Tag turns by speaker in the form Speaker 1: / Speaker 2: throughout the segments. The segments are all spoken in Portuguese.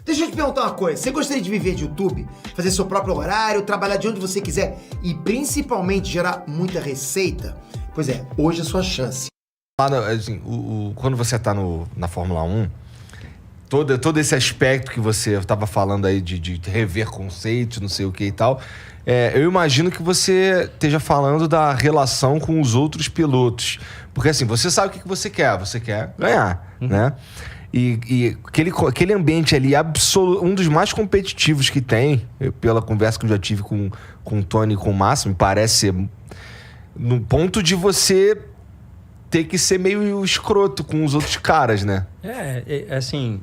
Speaker 1: Deixa eu te perguntar uma coisa. Você gostaria de viver de YouTube? Fazer seu próprio horário, trabalhar de onde você quiser e principalmente gerar muita receita? Pois é, hoje é a sua chance.
Speaker 2: Assim, quando você tá na Fórmula 1, todo esse aspecto que você estava falando aí de rever conceitos, não sei o que e tal, eu imagino que você esteja falando da relação com os outros pilotos. Porque assim, você sabe o que você quer ganhar, né? E aquele ambiente ali, um dos mais competitivos que tem, pela conversa que eu já tive com o Tony e com o Márcio, me parece ser no ponto de você ter que ser meio escroto com os outros caras, né?
Speaker 3: Assim,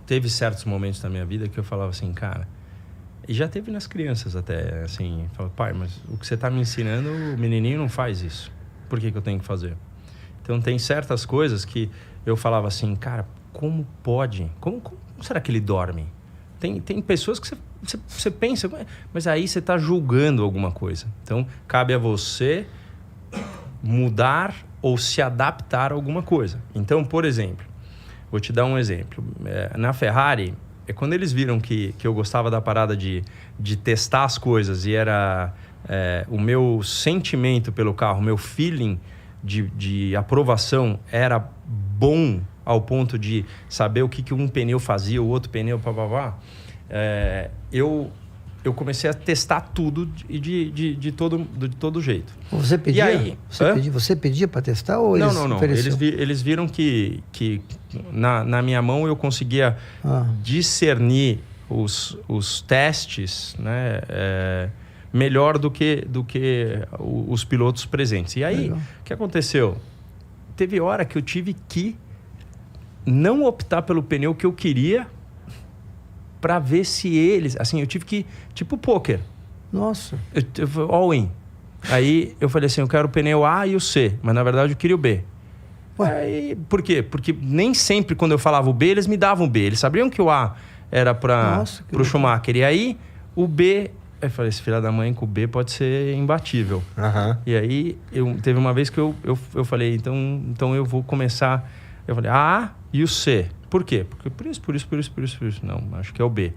Speaker 3: teve certos momentos da minha vida que eu falava assim, cara, e já teve nas crianças até, assim, falava, pai, mas o que você tá me ensinando, o menininho não faz isso. Por que eu tenho que fazer? Então, tem certas coisas que eu falava assim, cara, como pode? Como será que ele dorme? Tem pessoas que você pensa, mas aí você está julgando alguma coisa. Então, cabe a você mudar ou se adaptar a alguma coisa. Então, por exemplo, vou te dar um exemplo. Na Ferrari, quando eles viram que eu gostava da parada de testar as coisas e era o meu sentimento pelo carro, o meu feeling de aprovação era bom ao ponto de saber o que um pneu fazia, o outro pneu, eu comecei a testar tudo de todo jeito.
Speaker 4: Você pedia?
Speaker 3: E aí,
Speaker 4: você pedia para testar ou eles
Speaker 3: Não. Eles viram que na minha mão eu conseguia discernir os testes, né? Melhor do que os pilotos presentes. E aí, o que aconteceu? Teve hora que eu tive que não optar pelo pneu que eu queria para ver se eles... Assim, eu tive que... Tipo pôquer.
Speaker 4: Nossa.
Speaker 3: All-in. Aí eu falei assim, eu quero o pneu A e o C. Mas na verdade eu queria o B. Aí, por quê? Porque nem sempre quando eu falava o B, eles me davam o B. Eles sabiam que o A era para o Schumacher. E aí, o B... Eu falei, esse filho da mãe com o B pode ser imbatível. E aí, teve uma vez que eu falei, então eu vou começar... Eu falei, A e o C. Por quê? Porque por isso. Não, acho que é o B.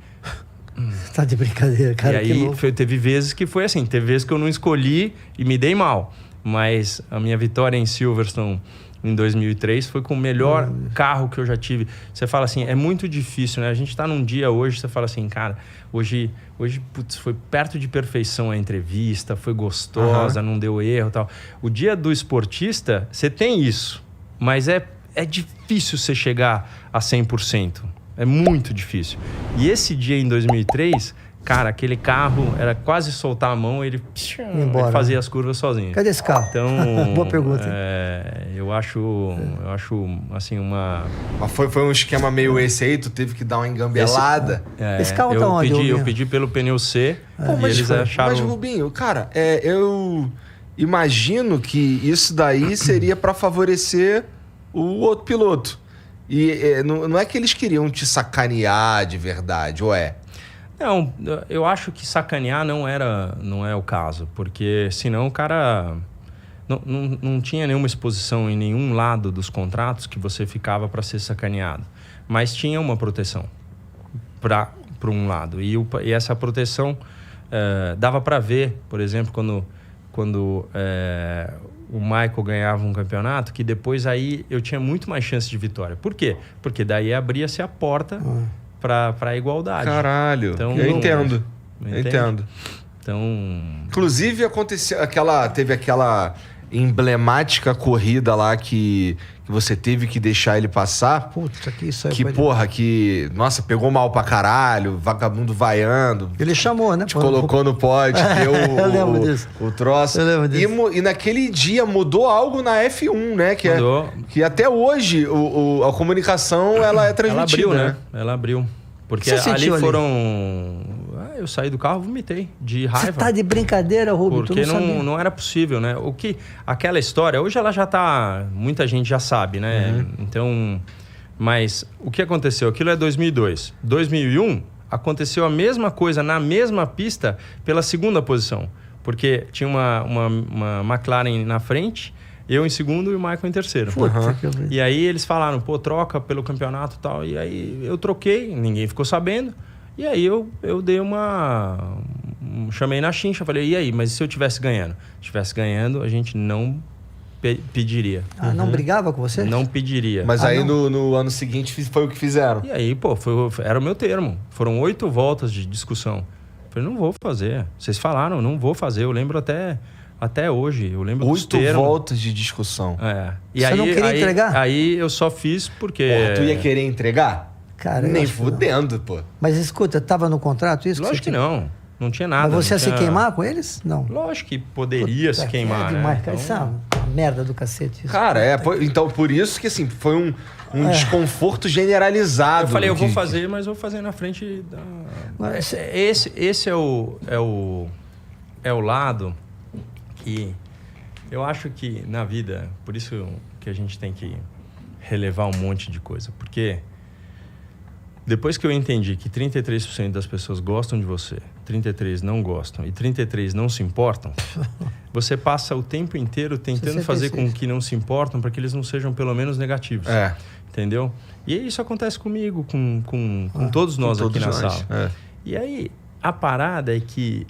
Speaker 4: Tá de brincadeira, cara.
Speaker 3: E aí, teve vezes que foi assim. Teve vezes que eu não escolhi e me dei mal. Mas a minha vitória em Silverstone em 2003 foi com o melhor carro que eu já tive. Você fala assim, é muito difícil, né? A gente tá num dia hoje, você fala assim, cara, hoje putz, foi perto de perfeição a entrevista, foi gostosa, não deu erro e tal. O dia do esportista, você tem isso, mas é difícil você chegar a 100%. É muito difícil. E esse dia em 2003... Cara, aquele carro era quase soltar a mão, ele fazia as curvas sozinho.
Speaker 4: Cadê esse carro?
Speaker 3: Então,
Speaker 4: boa pergunta.
Speaker 3: Eu acho assim uma...
Speaker 2: Mas foi um esquema meio esse aí, tu teve que dar uma engambelada.
Speaker 4: Esse carro tá onde?
Speaker 3: Eu pedi pelo pneu C e eles acharam...
Speaker 2: Mas, Rubinho, cara, eu imagino que isso daí seria para favorecer o outro piloto. E não é que eles queriam te sacanear de verdade, ou é?
Speaker 3: Não, eu acho que sacanear não é o caso, porque senão o cara não tinha nenhuma exposição em nenhum lado dos contratos que você ficava para ser sacaneado. Mas tinha uma proteção para um lado. E essa proteção dava para ver, por exemplo, quando o Michael ganhava um campeonato, que depois aí eu tinha muito mais chance de vitória. Por quê? Porque daí abria-se a porta... para a igualdade.
Speaker 2: Caralho,
Speaker 3: então,
Speaker 2: eu entendo.
Speaker 3: Então...
Speaker 2: Inclusive, teve aquela emblemática corrida lá que você teve que deixar ele passar.
Speaker 4: Puta, que isso aí.
Speaker 2: Nossa, pegou mal pra caralho, vagabundo vaiando.
Speaker 4: Ele chamou, né?
Speaker 2: Te colocou no pódio, deu
Speaker 4: eu lembro disso.
Speaker 2: O troço.
Speaker 4: Eu lembro disso.
Speaker 2: E naquele dia mudou algo na F1, né? Que até hoje a comunicação ela é transmitida.
Speaker 3: Ela abriu, né? Ela abriu. Porque ali foram... eu saí do carro, vomitei de raiva.
Speaker 4: Você tá de brincadeira, Rubio?
Speaker 3: Porque não era possível, né? Aquela história, hoje ela já tá... Muita gente já sabe, né? Então... Mas o que aconteceu? Aquilo é 2002. 2001, aconteceu a mesma coisa na mesma pista pela segunda posição. Porque tinha uma McLaren na frente Eu em segundo e o Michael em terceiro.
Speaker 4: Puta que eu...
Speaker 3: E aí eles falaram, pô, troca pelo campeonato e tal. E aí eu troquei, ninguém ficou sabendo. E aí eu dei chamei na chincha, falei, e aí, mas se eu tivesse ganhando? Se tivesse ganhando, a gente não pediria.
Speaker 4: Ah, não brigava com você?
Speaker 3: Não pediria.
Speaker 2: Mas aí no ano seguinte foi o que fizeram.
Speaker 3: E aí, pô, era o meu termo. Foram 8 voltas de discussão. Falei, não vou fazer. Vocês falaram, não vou fazer. Eu lembro até hoje. Eu lembro dos
Speaker 2: 8
Speaker 3: termos.
Speaker 2: voltas de discussão.
Speaker 3: É. E
Speaker 4: Você
Speaker 3: aí,
Speaker 4: não queria entregar?
Speaker 3: Aí eu só fiz porque...
Speaker 2: Porra, tu ia querer entregar?
Speaker 4: Cara, eu
Speaker 2: Nem
Speaker 4: acho que não.
Speaker 2: fudendo, pô.
Speaker 4: Mas escuta, tava no contrato isso?
Speaker 3: Lógico que não. Não tinha nada.
Speaker 4: Mas você ia
Speaker 3: não
Speaker 4: se
Speaker 3: tinha...
Speaker 4: queimar com eles? Não.
Speaker 3: Lógico que poderia se
Speaker 4: Puta,
Speaker 3: queimar,
Speaker 4: é demais,
Speaker 3: né?
Speaker 4: cara. Isso é uma merda do cacete. Isso.
Speaker 2: Cara, então por isso que assim, foi um desconforto generalizado.
Speaker 3: Eu falei, eu vou
Speaker 2: que-
Speaker 3: fazer, mas vou fazer na frente da...
Speaker 4: Mas-
Speaker 3: Esse é o lado que eu acho que na vida, por isso que a gente tem que relevar um monte de coisa. Porque depois que eu entendi que 33% das pessoas gostam de você, 33% não gostam e 33% não se importam, você passa o tempo inteiro tentando
Speaker 4: 66.
Speaker 3: fazer com que não se importam para que eles não sejam pelo menos negativos.
Speaker 2: É.
Speaker 3: Entendeu? E isso acontece comigo, com todos nós aqui na sala.
Speaker 2: É.
Speaker 3: E aí, a parada é que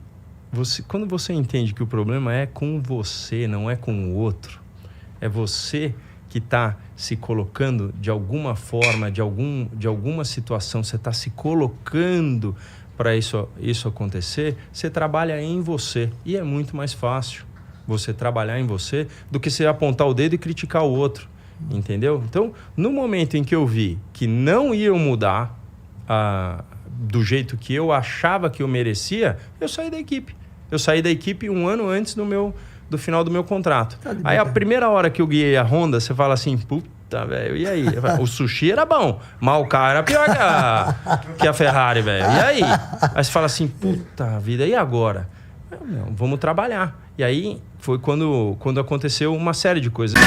Speaker 3: quando você entende que o problema é com você, não é com o outro, é você que está se colocando de alguma forma, de alguma situação, você está se colocando para isso acontecer, você trabalha em você. E é muito mais fácil você trabalhar em você do que você apontar o dedo e criticar o outro. Entendeu? Então, no momento em que eu vi que não iam mudar do jeito que eu achava que eu merecia, eu saí da equipe. Eu saí da equipe 1 ano antes do final do meu contrato.
Speaker 4: Tá de
Speaker 3: Aí a
Speaker 4: boa.
Speaker 3: primeira hora que eu guiei a Honda, você fala assim, puta, velho, e aí? O sushi era bom, mas o carro era pior que a Ferrari, velho. E aí? Aí você fala assim, puta vida, e agora? Não, vamos trabalhar. E aí foi quando aconteceu uma série de coisas.